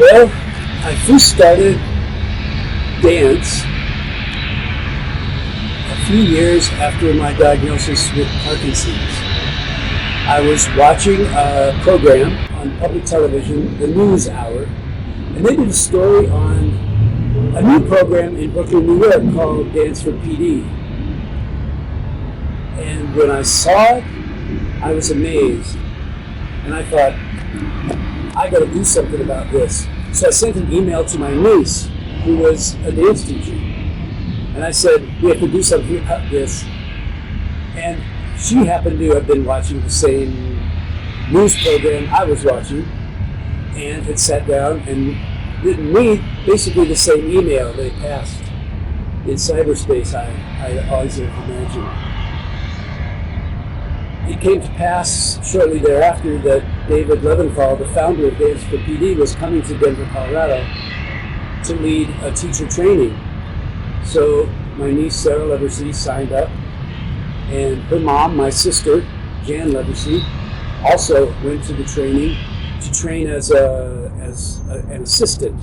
Well, I first started dance a few years after my diagnosis with Parkinson's. I was watching a program on public television, the News Hour, and they did a story on a new program in Brooklyn, New York called Dance for PD. And when I saw it, I was amazed. And I thought, I got to do something about this. So I sent an email to my niece, who was a dance teacher. And I said, we have to do something about this. And she happened to have been watching the same news program I was watching and had sat down and written me basically the same email they passed in cyberspace I always imagined. It came to pass shortly thereafter that David Leventhal, the founder of Dance for PD, was coming to Denver, Colorado to lead a teacher training. So my niece, Sarah Leversee, signed up, and her mom, my sister, Jan Leversee, also went to the training to train as an assistant,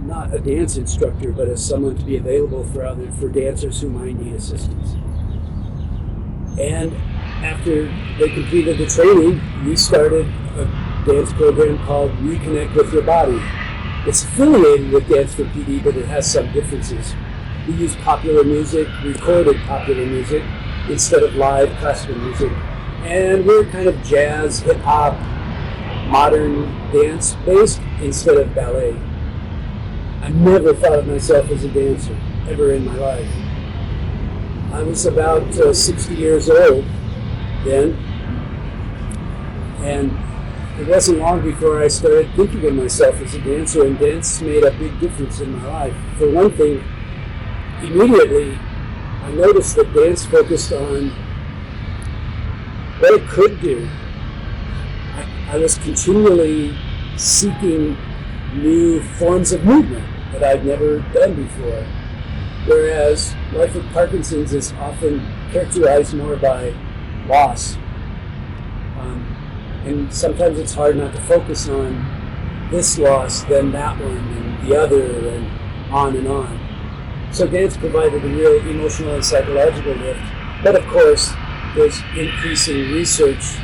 not a dance instructor, but as someone to be available for dancers who might need assistance. And after they completed the training, we started a dance program called Reconnect with Your Body. It's affiliated with Dance for PD, but it has some differences. We use popular music, recorded popular music, instead of live classical music. And we're kind of jazz, hip-hop, modern dance based instead of ballet. I never thought of myself as a dancer, ever in my life. I was about 60 years old then, and it wasn't long before I started thinking of myself as a dancer, and dance made a big difference in my life. For one thing, immediately I noticed that dance focused on what it could do. I was continually seeking new forms of movement that I'd never done before, whereas life with Parkinson's is often characterized more by loss. And sometimes it's hard not to focus on this loss, then that one, and the other, and on and on. So dance provided a real emotional and psychological lift. But of course, there's increasing research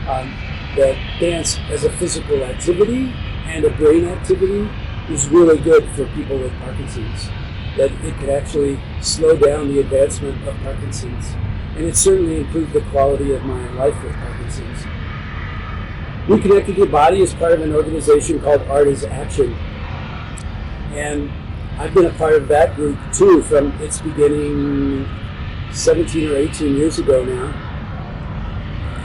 that dance as a physical activity and a brain activity is really good for people with Parkinson's. That it could actually slow down the advancement of Parkinson's. And it certainly improved the quality of my life with Parkinson's. Reconnect with Your Body is part of an organization called Art is Action. And I've been a part of that group too from its beginning 17 or 18 years ago now.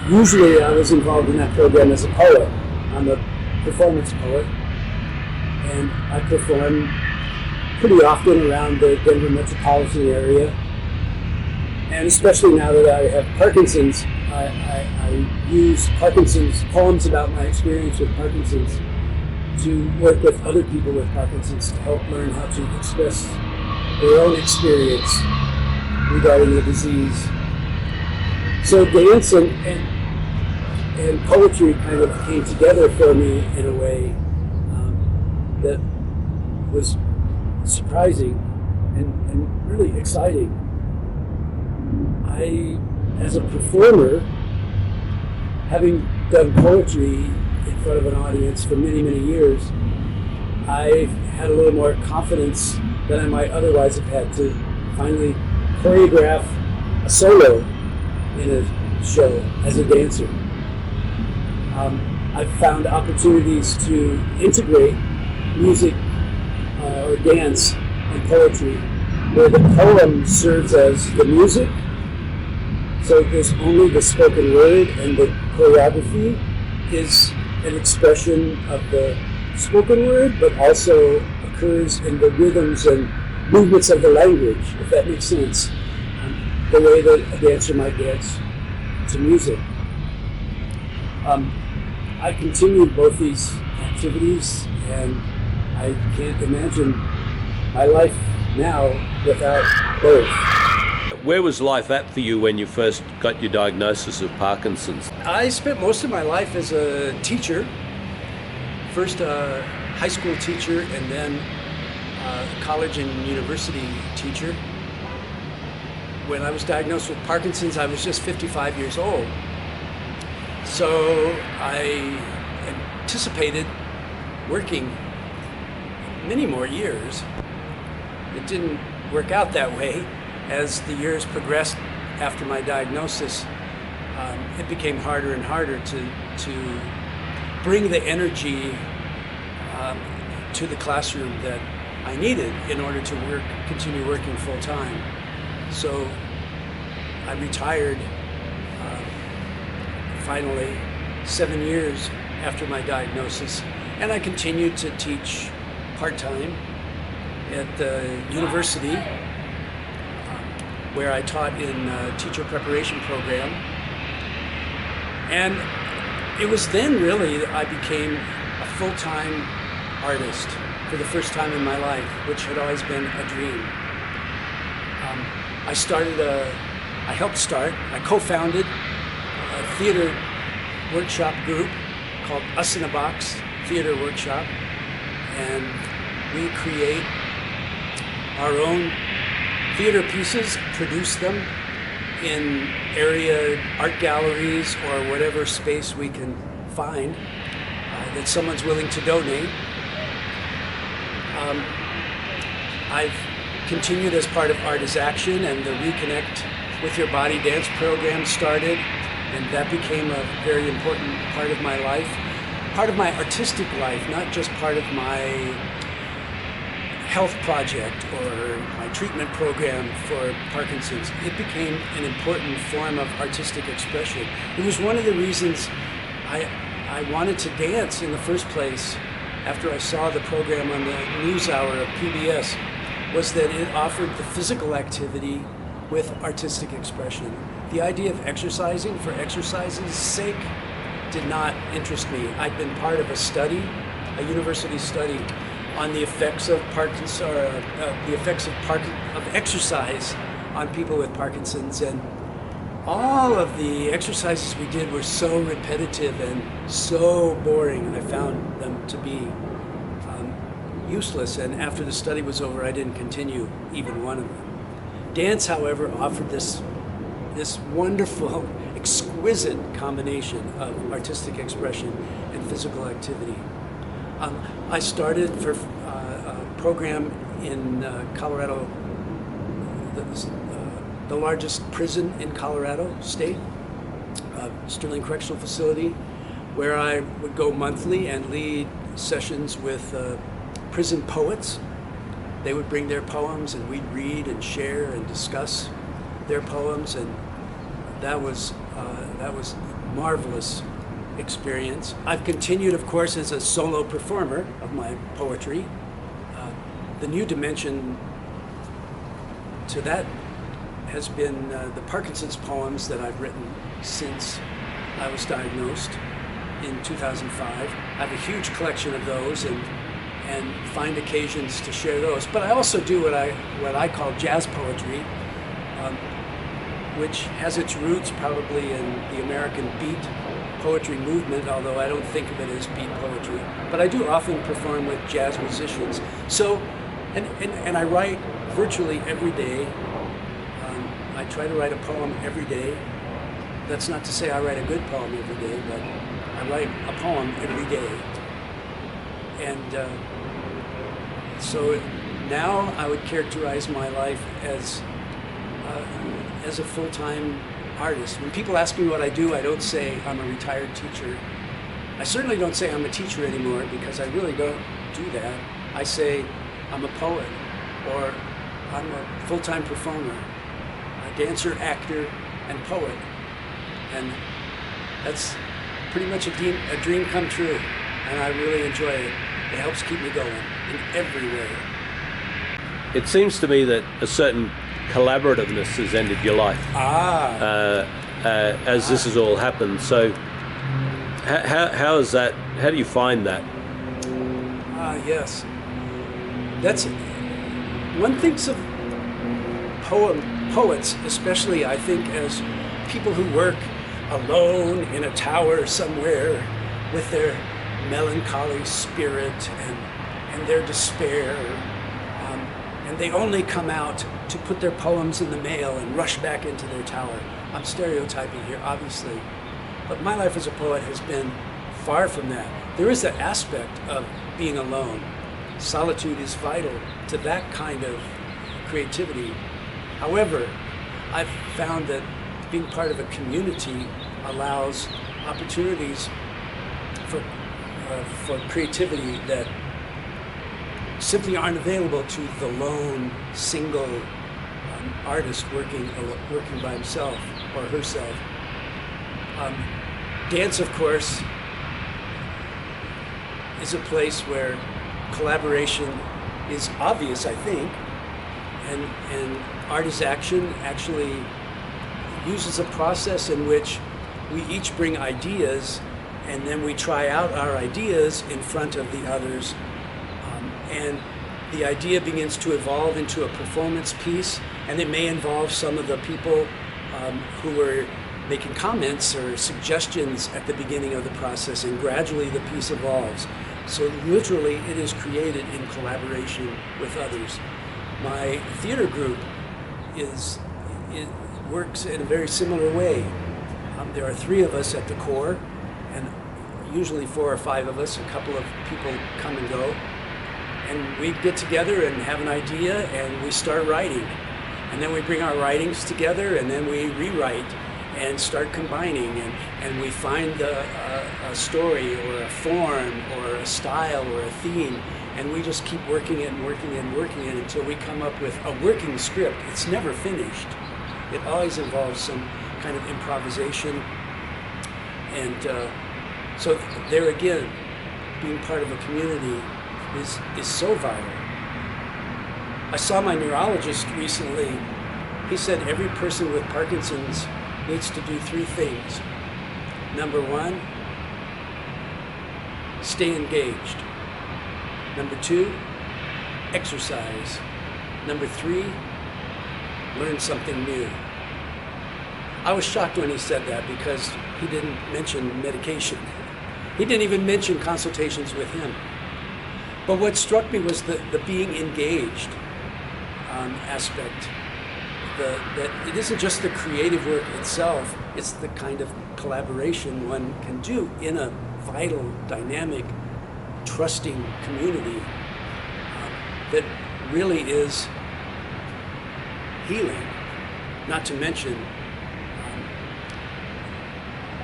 Usually I was involved in that program as a poet. I'm a performance poet. And I perform pretty often around the Denver metropolitan area. And especially now that I have Parkinson's, I use Parkinson's, poems about my experience with Parkinson's, to work with other people with Parkinson's to help learn how to express their own experience regarding the disease. So dance and poetry kind of came together for me in a way that was surprising and really exciting. I, as a performer, having done poetry in front of an audience for many, many years, I had a little more confidence than I might otherwise have had to finally choreograph a solo in a show as a dancer. I've found opportunities to integrate music or dance and poetry where the poem serves as the music. So there's only the spoken word, and the choreography is an expression of the spoken word, but also occurs in the rhythms and movements of the language, if that makes sense. The way that a dancer might dance to music. I continued both these activities, and I can't imagine my life now without both. Where was life at for you when you first got your diagnosis of Parkinson's? I spent most of my life as a teacher first a high school teacher and then a college and university teacher. When I was diagnosed with Parkinson's, I was just 55 years old. So I anticipated working many more years. It didn't work out that way. As the years progressed after my diagnosis, it became harder and harder to bring the energy to the classroom that I needed in order to continue working full time. So I retired finally 7 years after my diagnosis, and I continued to teach part-time at the university where I taught in a teacher preparation program. And it was then really that I became a full-time artist for the first time in my life, which had always been a dream. I co-founded a theater workshop group called Us in a Box Theater Workshop, and we create our own theater pieces, produce them in area art galleries or whatever space we can find that someone's willing to donate. I've continued as part of Art is Action, and the Reconnect with Your Body dance program started, and that became a very important part of my life, part of my artistic life, not just part of my health project or my treatment program for Parkinson's. It became an important form of artistic expression. It was one of the reasons I wanted to dance in the first place after I saw the program on the NewsHour of PBS, was that it offered the physical activity with artistic expression. The idea of exercising for exercise's sake did not interest me. I'd been part of a university study on the effects of Parkinson, of exercise on people with Parkinson's, and all of the exercises we did were so repetitive and so boring. I found them to be useless, and after the study was over, I didn't continue even one of them. Dance, however, offered this wonderful, exquisite combination of artistic expression and physical activity. I started for a program in Colorado, the largest prison in Colorado State, Sterling Correctional Facility, where I would go monthly and lead sessions with prison poets. They would bring their poems, and we'd read and share and discuss their poems, and that was marvelous experience. I've continued, of course, as a solo performer of my poetry. The new dimension to that has been the Parkinson's poems that I've written since I was diagnosed in 2005. I have a huge collection of those and find occasions to share those. But I also do what I call jazz poetry, which has its roots probably in the American beat poetry movement, although I don't think of it as beat poetry. But I do often perform with jazz musicians. So, and I write virtually every day. I try to write a poem every day. That's not to say I write a good poem every day, but I write a poem every day. And so now I would characterize my life as a full-time artist. When people ask me what I do, I don't say I'm a retired teacher. I certainly don't say I'm a teacher anymore, because I really don't do that. I say I'm a poet, or I'm a full-time performer, a dancer, actor, and poet. And that's pretty much a dream come true, and I really enjoy it. It helps keep me going in every way. It seems to me that a certain collaborativeness has ended your life as this has all happened. So how is that? How do you find that? Yes. That's one thinks of poets, especially, I think, as people who work alone in a tower somewhere with their melancholy spirit and their despair. And they only come out to put their poems in the mail and rush back into their tower. I'm stereotyping here, obviously. But my life as a poet has been far from that. There is an aspect of being alone. Solitude is vital to that kind of creativity. However, I've found that being part of a community allows opportunities for creativity that simply aren't available to the lone, single artist working by himself or herself. Dance, of course, is a place where collaboration is obvious, I think, and art is action actually uses a process in which we each bring ideas and then we try out our ideas in front of the others, and the idea begins to evolve into a performance piece, and it may involve some of the people who were making comments or suggestions at the beginning of the process, and gradually the piece evolves. So literally it is created in collaboration with others. My theater group it works in a very similar way. There are 3 of us at the core, and usually 4 or 5 of us. A couple of people come and go. And we get together and have an idea, and we start writing. And then we bring our writings together, and then we rewrite and start combining, and we find a story or a form or a style or a theme, and we just keep working it and working it and working it until we come up with a working script. It's never finished. It always involves some kind of improvisation. And so there again, being part of a community is so vital. I saw my neurologist recently. He said every person with Parkinson's needs to do 3 things. Number 1, stay engaged. Number 2, exercise. Number 3, learn something new. I was shocked when he said that because he didn't mention medication. He didn't even mention consultations with him. But what struck me was the being engaged aspect. That it isn't just the creative work itself, it's the kind of collaboration one can do in a vital, dynamic, trusting community that really is healing, not to mention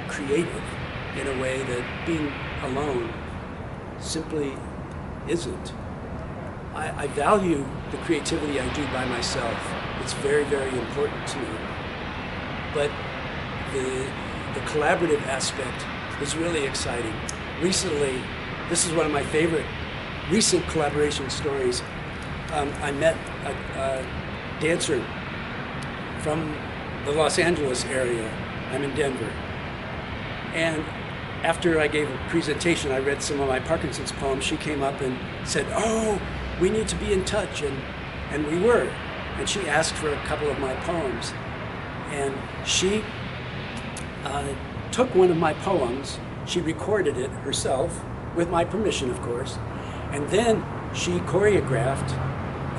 creative in a way that being alone simply isn't. I value the creativity I do by myself. It's very, very important to me. But the collaborative aspect is really exciting. Recently, this is one of my favorite recent collaboration stories. I met a dancer from the Los Angeles area. I'm in Denver. And after I gave a presentation, I read some of my Parkinson's poems. She came up and said, "Oh, we need to be in touch," and we were. And she asked for a couple of my poems. And she took one of my poems, she recorded it herself, with my permission, of course, and then she choreographed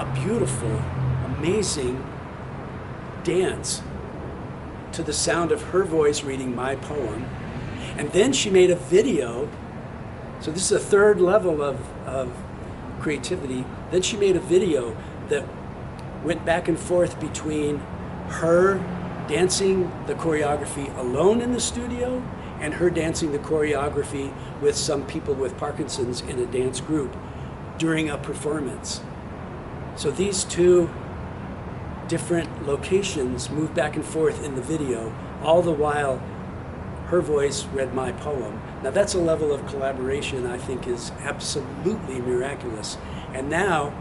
a beautiful, amazing dance to the sound of her voice reading my poem. And then she made a video. So this is a third level of creativity. Then she made a video that went back and forth between her dancing the choreography alone in the studio and her dancing the choreography with some people with Parkinson's in a dance group during a performance. So these 2 different locations move back and forth in the video, all the while her voice read my poem. Now that's a level of collaboration I think is absolutely miraculous. And now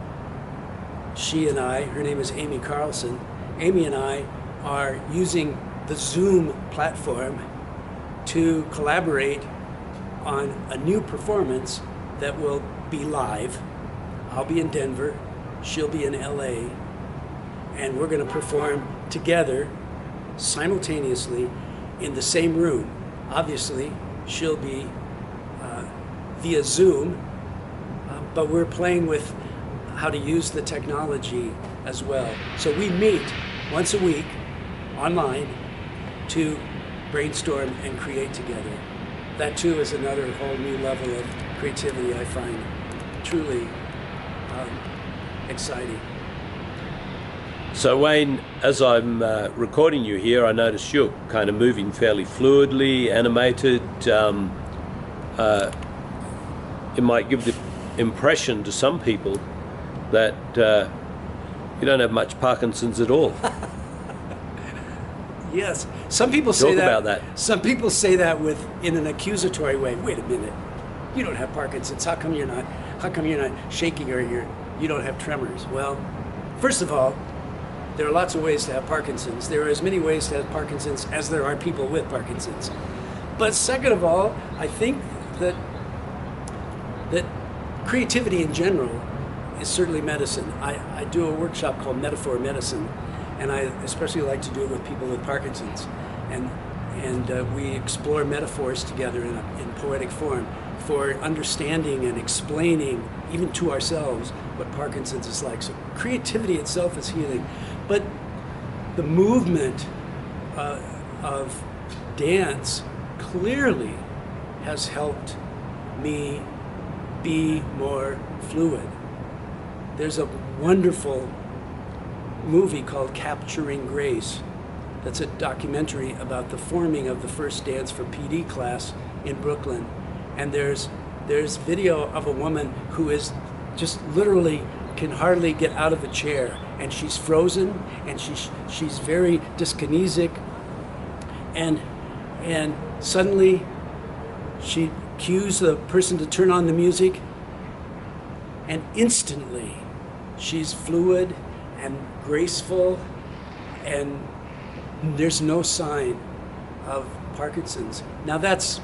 she and I, her name is Amy Carlson, Amy and I are using the Zoom platform to collaborate on a new performance that will be live. I'll be in Denver, she'll be in LA, and we're going to perform together simultaneously in the same room. Obviously, she'll be via Zoom, but we're playing with how to use the technology as well. So we meet once a week online to brainstorm and create together. That too is another whole new level of creativity I find truly exciting. So Wayne, as I'm recording you here, I notice you're kind of moving fairly fluidly, animated. It might give the impression to some people that you don't have much Parkinson's at all. Yes, some people say Talk about that. Some people say that in an accusatory way. Wait a minute, you don't have Parkinson's. How come you're not shaking, or you don't have tremors? Well, first of all, there are lots of ways to have Parkinson's. There are as many ways to have Parkinson's as there are people with Parkinson's. But second of all, I think that creativity in general is certainly medicine. I do a workshop called Metaphor Medicine, and I especially like to do it with people with Parkinson's. And we explore metaphors together in poetic form for understanding and explaining, even to ourselves, what Parkinson's is like. So creativity itself is healing. But the movement of dance clearly has helped me be more fluid. There's a wonderful movie called Capturing Grace that's a documentary about the forming of the first dance for PD class in Brooklyn. And there's video of a woman who is just literally can hardly get out of a chair, and she's frozen, and she's very dyskinesic, and suddenly she cues the person to turn on the music, and instantly she's fluid and graceful, and there's no sign of Parkinson's. Now that's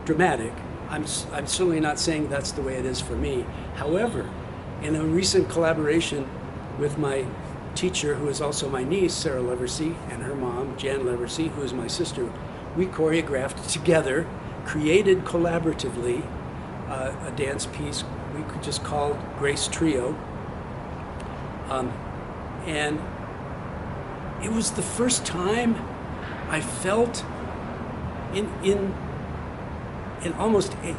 dramatic. I'm certainly not saying that's the way it is for me. However, in a recent collaboration with my teacher, who is also my niece, Sarah Leversee, and her mom, Jan Leversee, who is my sister, we choreographed together, created collaboratively a dance piece we could just call Grace Trio. And it was the first time I felt in almost 8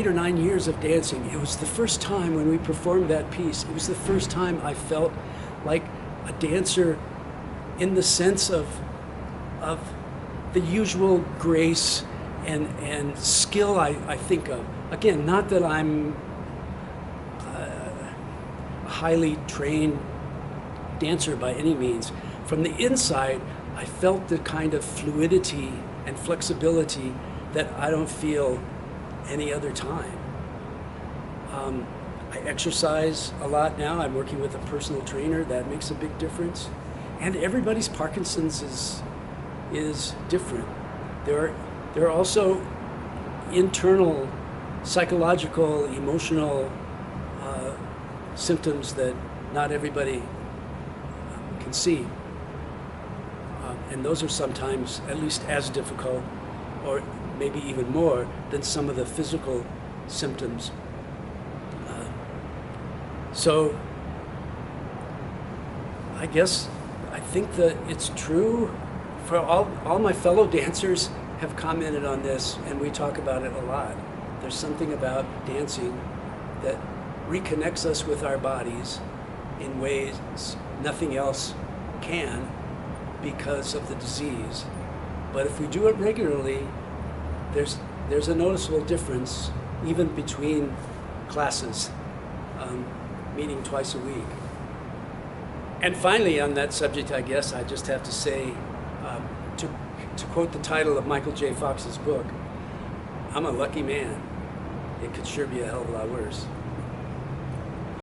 or 9 years of dancing, it was the first time when we performed that piece, it was the first time I felt like a dancer in the sense of the usual grace and skill I think of. Again, not that I'm a highly trained dancer by any means. From the inside, I felt the kind of fluidity and flexibility that I don't feel any other time. I exercise a lot now. I'm working with a personal trainer. That makes a big difference. And everybody's Parkinson's is different. There are also internal psychological, emotional symptoms that not everybody can see. And those are sometimes at least as difficult, or maybe even more, than some of the physical symptoms. So I guess I think that it's true for all my fellow dancers have commented on this, and we talk about it a lot. There's something about dancing that reconnects us with our bodies in ways nothing else can because of the disease. But if we do it regularly, there's a noticeable difference even between classes, meeting twice a week. And finally, on that subject, I guess I just have to say, to quote the title of Michael J. Fox's book, I'm a lucky man. It could sure be a hell of a lot worse.